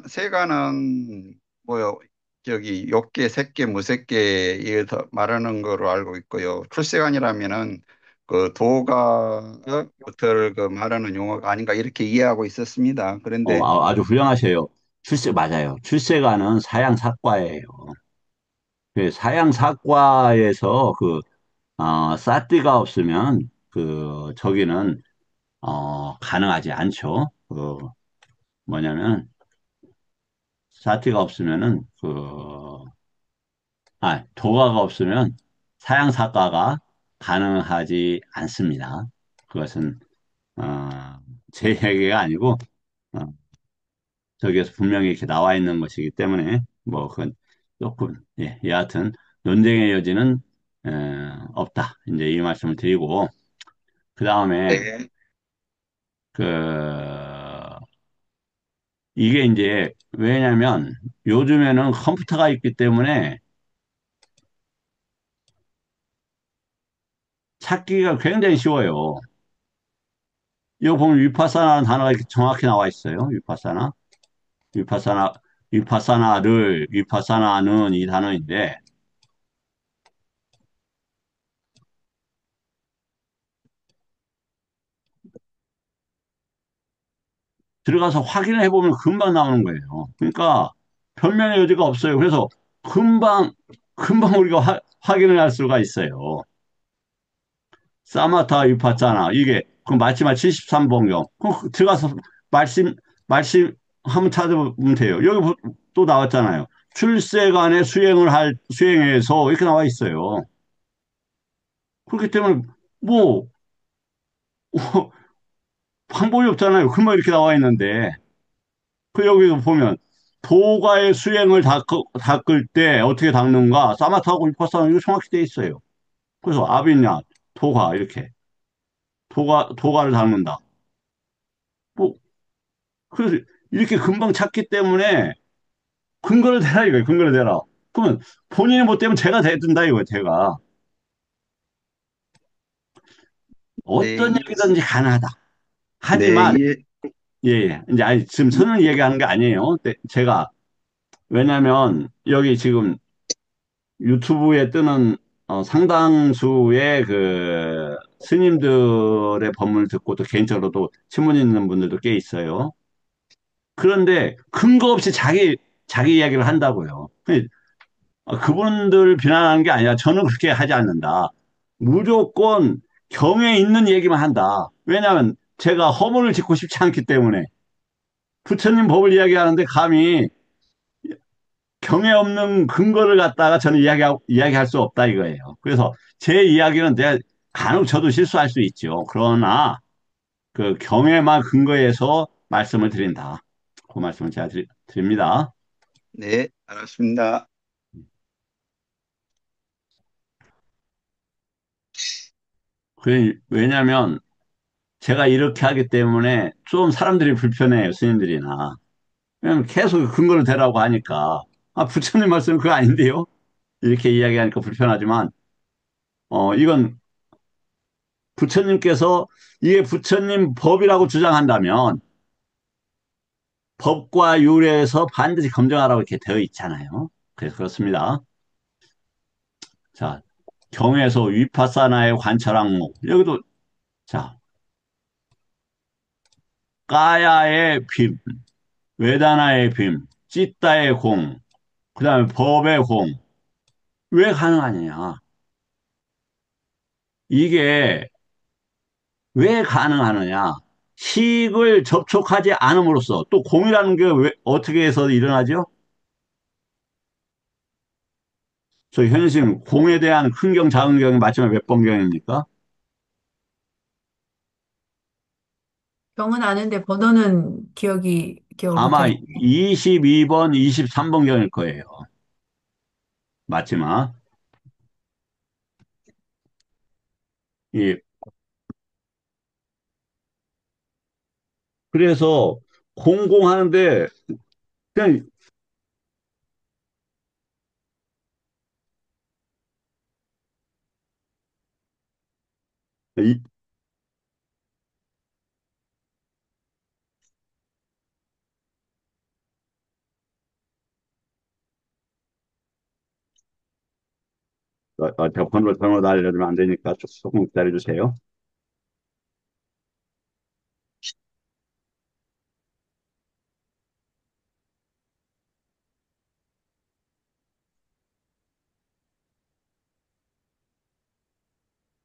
세관은 뭐 저기 욕계, 색계, 무색계에 더 말하는 거로 알고 있고요. 출세관이라면은 그 도가부터를 그 말하는 용어가 아닌가 이렇게 이해하고 있었습니다. 그런데 아주 훌륭하세요. 맞아요. 출세가는 사양사과예요. 그 사양사과에서 사띠가 없으면, 저기는, 가능하지 않죠. 뭐냐면, 사띠가 없으면은, 도가가 없으면 사양사과가 가능하지 않습니다. 그것은, 어, 제 얘기가 아니고, 어, 저기에서 분명히 이렇게 나와 있는 것이기 때문에 뭐 그건 조금 여하튼 논쟁의 여지는 에, 없다. 이제 이 말씀을 드리고 그 다음에 네, 그 이게 이제 왜냐면 요즘에는 컴퓨터가 있기 때문에 찾기가 굉장히 쉬워요. 이거 보면 위파사나라는 단어가 이렇게 정확히 나와 있어요. 위파사나, 위파사나는 이 단어인데 들어가서 확인을 해보면 금방 나오는 거예요. 그러니까 변명의 여지가 없어요. 그래서 금방, 금방 우리가 확인을 할 수가 있어요. 사마타 유파자나 이게 그 마지막 73번경 들어가서 말씀 한번 찾아보면 돼요. 여기 또 나왔잖아요. 출세간의 수행해서 이렇게 나와 있어요. 그렇기 때문에 뭐 방법이 없잖아요. 금방 이렇게 나와 있는데 그 여기서 보면 도가의 수행을 닦을 때 어떻게 닦는가? 사마타하고 위파사나 이거 정확히 돼 있어요. 그래서 아비냐, 도가 이렇게 도가를 닦는다. 뭐 그래서 이렇게 금방 찾기 때문에 근거를 대라 이거예요. 근거를 대라. 그러면 본인이 못 되면 제가 대든다 이거예요. 제가 네, 어떤 얘기든지 가능하다. 네, 하지만 이제 아니, 지금 저는 얘기하는 게 아니에요. 네, 제가 왜냐하면 여기 지금 유튜브에 뜨는 상당수의 그 스님들의 법문을 듣고 또 개인적으로도 신문 있는 분들도 꽤 있어요. 그런데 근거 없이 자기 이야기를 한다고요. 그분들을 비난하는 게 아니라 저는 그렇게 하지 않는다. 무조건 경에 있는 얘기만 한다. 왜냐하면 제가 허물을 짓고 싶지 않기 때문에 부처님 법을 이야기하는데 감히 경에 없는 근거를 갖다가 저는 이야기할 수 없다 이거예요. 그래서 제 이야기는 내가 간혹 저도 실수할 수 있죠. 그러나 그 경에만 근거해서 말씀을 드린다. 그 말씀을 제가 드립니다. 네, 알았습니다. 왜냐하면 제가 이렇게 하기 때문에 좀 사람들이 불편해요. 스님들이나. 왜냐면 계속 근거를 대라고 하니까 부처님 말씀은 그거 아닌데요. 이렇게 이야기하니까 불편하지만 이건 부처님께서 이게 부처님 법이라고 주장한다면 법과 유래에서 반드시 검증하라고 이렇게 되어 있잖아요. 그래서 그렇습니다. 자, 경에서 위파사나의 관찰항목. 여기도, 자, 까야의 빔, 외다나의 빔, 찌따의 공, 그 다음에 법의 공. 왜 가능하느냐? 이게 왜 가능하느냐? 식을 접촉하지 않음으로써 또 공이라는 게 어떻게 해서 일어나죠? 저 현실 공에 대한 큰 경, 작은 경이 마지막 몇 번경입니까? 경은 아는데 번호는 기억을 아마 못하겠네. 22번, 23번경일 거예요. 마지막. 이 그래서 공공하는데 그냥 이- 저 번호 알려주면 안 되니까 조금 기다려 주세요.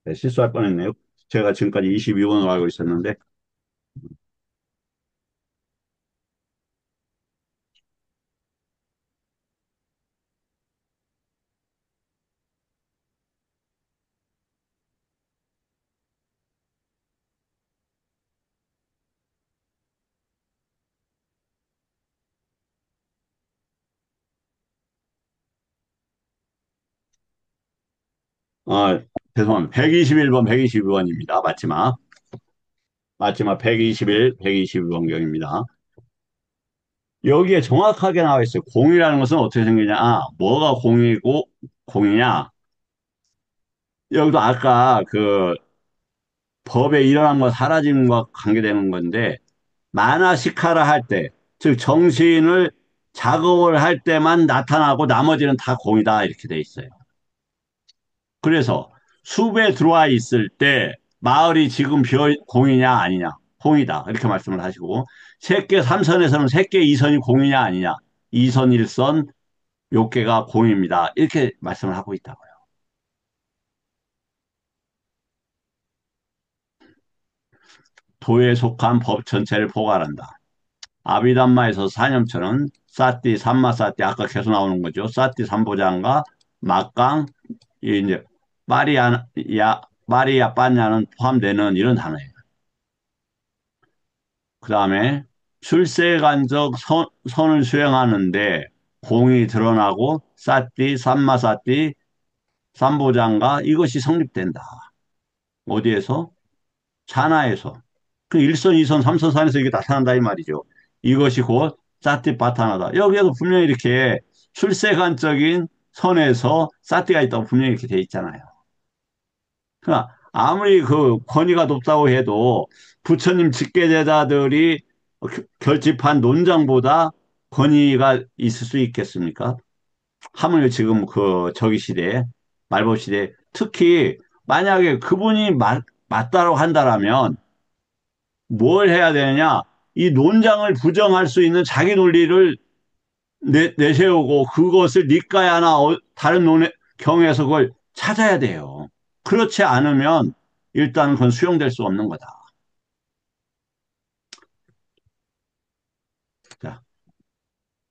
네, 실수할 뻔했네요. 제가 지금까지 22번으로 알고 있었는데, 아, 죄송합니다. 121번, 122번입니다. 마지막 121, 122번경입니다. 여기에 정확하게 나와 있어요. 공이라는 것은 어떻게 생기냐? 뭐가 공이고 공이냐? 여기도 아까 그 법에 일어난 거 사라짐과 관계되는 건데, 만화시카라 할 때, 즉 정신을 작업을 할 때만 나타나고 나머지는 다 공이다 이렇게 돼 있어요. 그래서 숲에 들어와 있을 때 마을이 지금 공이냐 아니냐? 공이다 이렇게 말씀을 하시고 색계 삼선에서는 색계 이선이 공이냐 아니냐? 이선 일선 요계가 공입니다. 이렇게 말씀을 하고 있다고요. 도에 속한 법 전체를 포괄한다. 아비담마에서 사념처는 사띠, 삼마사띠 아까 계속 나오는 거죠. 사띠 삼보장과 막강, 이제 마리아 빠냐는 포함되는 이런 단어예요. 그 다음에 출세간적 선을 수행하는데 공이 드러나고 사띠, 삼마사띠, 삼보장가 이것이 성립된다. 어디에서? 산하에서. 그 1선, 2선, 3선 산에서 이게 나타난다 이 말이죠. 이것이 곧 사띠파타나다. 여기에도 분명히 이렇게 출세간적인 선에서 사띠가 있다고 분명히 이렇게 돼 있잖아요. 그러니까 아무리 그 권위가 높다고 해도 부처님 직계제자들이 결집한 논장보다 권위가 있을 수 있겠습니까? 하물며 지금 그 저기 시대에 말법 시대에 특히 만약에 그분이 맞다고 한다라면 뭘 해야 되느냐? 이 논장을 부정할 수 있는 자기 논리를 내세우고 그것을 니까야나 다른 경에서 그걸 찾아야 돼요. 그렇지 않으면 일단 그건 수용될 수 없는 거다. 자,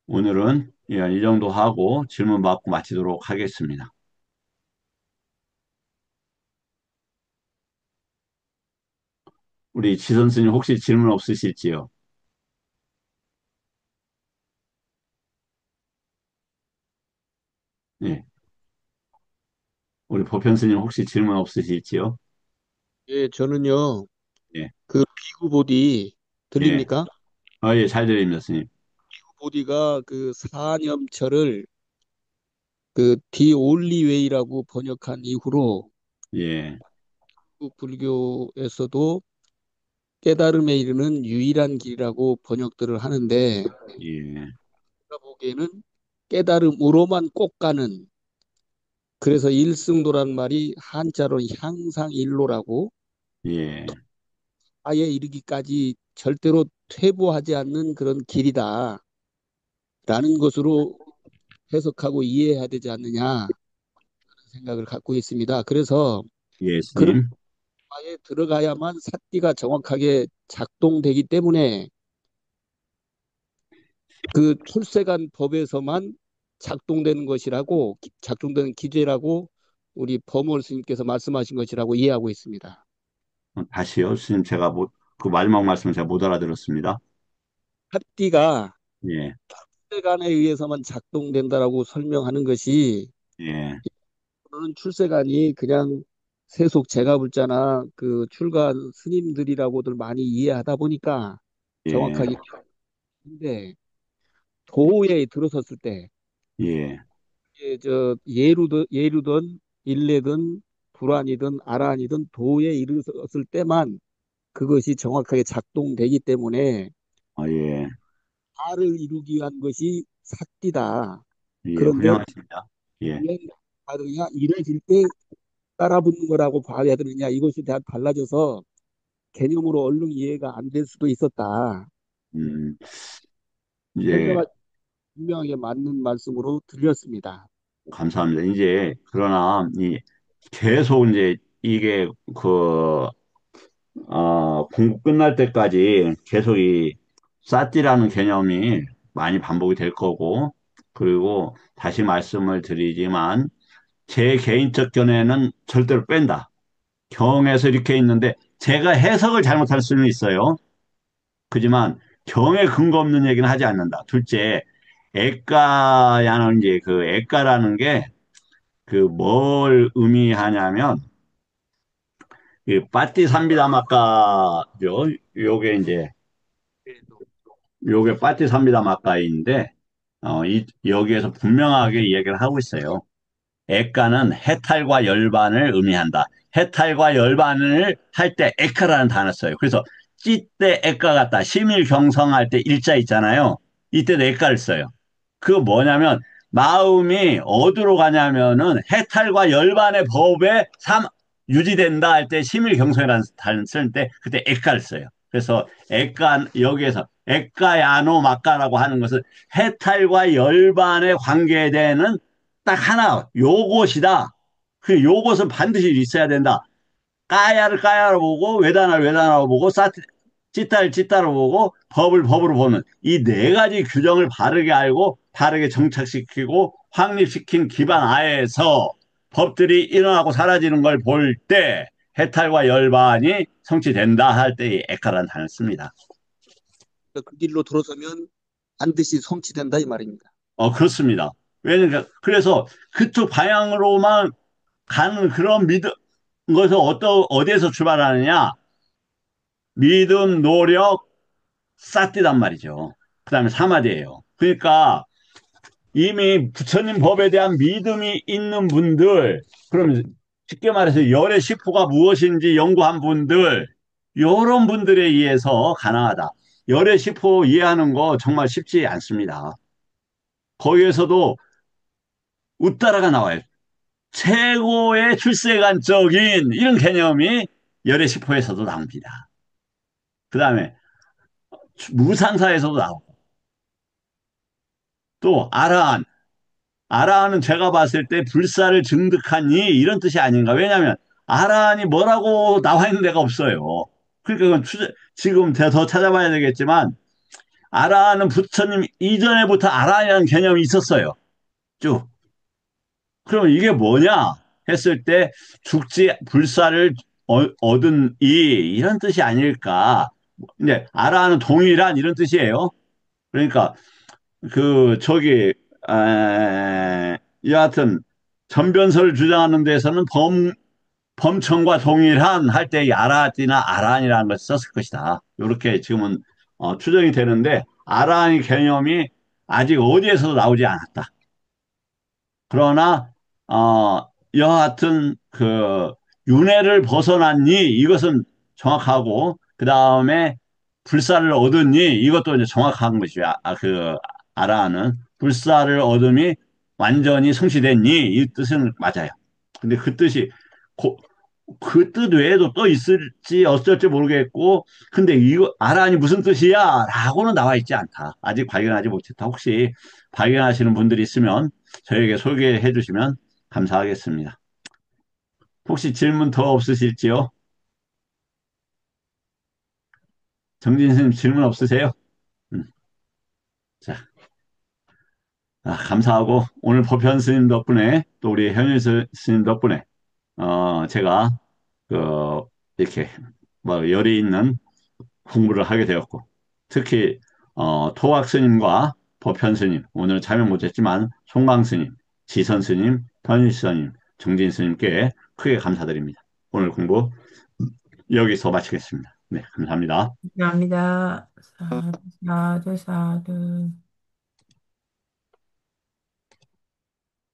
오늘은 이 정도 하고 질문 받고 마치도록 하겠습니다. 우리 지선스님 혹시 질문 없으실지요? 예. 우리 보편스님 혹시 질문 없으실지요? 예, 저는요, 예. 그 비구보디 예. 들립니까? 예, 잘 들립니다, 스님. 비구보디가 그 사념처를 그 디 올리 웨이라고 번역한 이후로 예. 한국 불교에서도 깨달음에 이르는 유일한 길이라고 번역들을 하는데 예. 제가 보기에는 깨달음으로만 꼭 가는 그래서 일승도란 말이 한자로 향상일로라고 예. 아예 이르기까지 절대로 퇴보하지 않는 그런 길이다라는 것으로 해석하고 이해해야 되지 않느냐 생각을 갖고 있습니다. 그래서 예, 그런 스님. 바에 들어가야만 삿띠가 정확하게 작동되기 때문에 그 출세간 법에서만 작동되는 것이라고 작동되는 기제라고 우리 범월 스님께서 말씀하신 것이라고 이해하고 있습니다. 다시요. 스님 제가 그 마지막 말씀 제가 못 알아들었습니다. 삿띠가 예. 출세간에 의해서만 작동된다라고 설명하는 것이 예. 저는 출세간이 그냥 세속 제가불자나 그 출가 스님들이라고들 많이 이해하다 보니까 예, 정확하게. 근데 도에 들어섰을 때 예, 이게 예루든 일레든 불안이든 아란이든 도에 이르렀을 때만 그것이 정확하게 작동되기 때문에 예, 알을 이루기 위한 것이 삭디다. 예, 그런데 훌륭하십니다. 예, 왜 다르냐? 이루어질 때 따라붙는 거라고 봐야 되느냐? 이것이 다 달라져서 개념으로 얼른 이해가 안 될 수도 있었다. 음, 이제, 설명할 분명하게 맞는 말씀으로 드렸습니다. 감사합니다. 이제, 그러나, 계속 이제, 이게, 공부 끝날 때까지 계속 사티라는 개념이 많이 반복이 될 거고, 그리고 다시 말씀을 드리지만, 제 개인적 견해는 절대로 뺀다. 경에서 이렇게 있는데, 제가 해석을 잘못할 수는 있어요. 그지만, 경에 근거 없는 얘기는 하지 않는다. 둘째, 애가야는 이제 애가라는 게 뭘 의미하냐면, 빠띠삼비다마까죠. 요게 이제 요게 빠띠삼비다마까인데 여기에서 분명하게 이야기를 하고 있어요. 액가는 해탈과 열반을 의미한다. 해탈과 열반을 할 때 액가라는 단어 써요. 그래서 찌때 액가 같다. 심일경성할 때 일자 있잖아요. 이때도 액가를 써요. 그거 뭐냐면 마음이 어디로 가냐면은 해탈과 열반의 법에 유지된다 할 때 심일경성이라는 단어 쓸 때 그때 액가를 써요. 그래서 액가 여기에서 액가야노 막가라고 하는 것은 해탈과 열반에 관계되는 딱 하나 요것이다. 그 요것은 반드시 있어야 된다. 까야를 까야로 보고 외단을 외단으로 보고 찌따를 찌따로 보고 법을 법으로 보는 이 네 가지 규정을 바르게 알고 바르게 정착시키고 확립시킨 기반 하에서 법들이 일어나고 사라지는 걸 볼 때 해탈과 열반이 성취된다 할 때 이 에카라는 단어를 씁니다. 그 길로 들어서면 반드시 성취된다 이 말입니다. 그렇습니다. 왜냐면 그래서 그쪽 방향으로만 가는 그런 것을 어디에서 출발하느냐? 믿음, 노력, 쌓디단 말이죠. 그 다음에 사마디예요. 그러니까 이미 부처님 법에 대한 믿음이 있는 분들, 그럼 쉽게 말해서 열의 시포가 무엇인지 연구한 분들, 이런 분들에 의해서 가능하다. 열의 시포 이해하는 거 정말 쉽지 않습니다. 거기에서도 웃다라가 나와요. 최고의 출세관적인 이런 개념이 열의 시포에서도 나옵니다. 그 다음에 무상사에서도 나오고 또 아라한은 제가 봤을 때 불사를 증득하니 이런 뜻이 아닌가. 왜냐하면 아라한이 뭐라고 나와 있는 데가 없어요. 그러니까 그건 지금 더 찾아봐야 되겠지만 아라한은 부처님 이전에부터 아라한이라는 개념이 있었어요. 쭉. 그럼 이게 뭐냐 했을 때 죽지 불사를 얻은 이런 뜻이 아닐까. 근데 아라한은 동일한 이런 뜻이에요. 그러니까 저기 여하튼 전변설을 주장하는 데서는 범청과 동일한 할 때 아라띠나 아란이라는 것을 썼을 것이다. 이렇게 지금은 추정이 되는데 아란의 개념이 아직 어디에서도 나오지 않았다. 그러나 여하튼 윤회를 벗어났니 이것은 정확하고 그 다음에 불사를 얻으니 이것도 이제 정확한 것이야. 아라는 불사를 얻음이 완전히 성취됐니 이 뜻은 맞아요. 근데 그 뜻이 그 뜻 외에도 또 있을지 어쩔지 모르겠고 근데 이거 아라니 무슨 뜻이야? 라고는 나와 있지 않다. 아직 발견하지 못했다. 혹시 발견하시는 분들이 있으면 저에게 소개해 주시면 감사하겠습니다. 혹시 질문 더 없으실지요? 정진 스님 질문 없으세요? 음, 자, 감사하고 오늘 법현 스님 덕분에 또 우리 현일 스님 덕분에 제가 그 이렇게 뭐 열이 있는 공부를 하게 되었고 특히 토학 스님과 법현 스님 오늘 참여 못했지만 송강 스님, 지선 스님, 현일 스님, 정진 스님께 크게 감사드립니다. 오늘 공부 여기서 마치겠습니다. 네, 감사합니다. 감사합니다. 사두, 사두, 사두.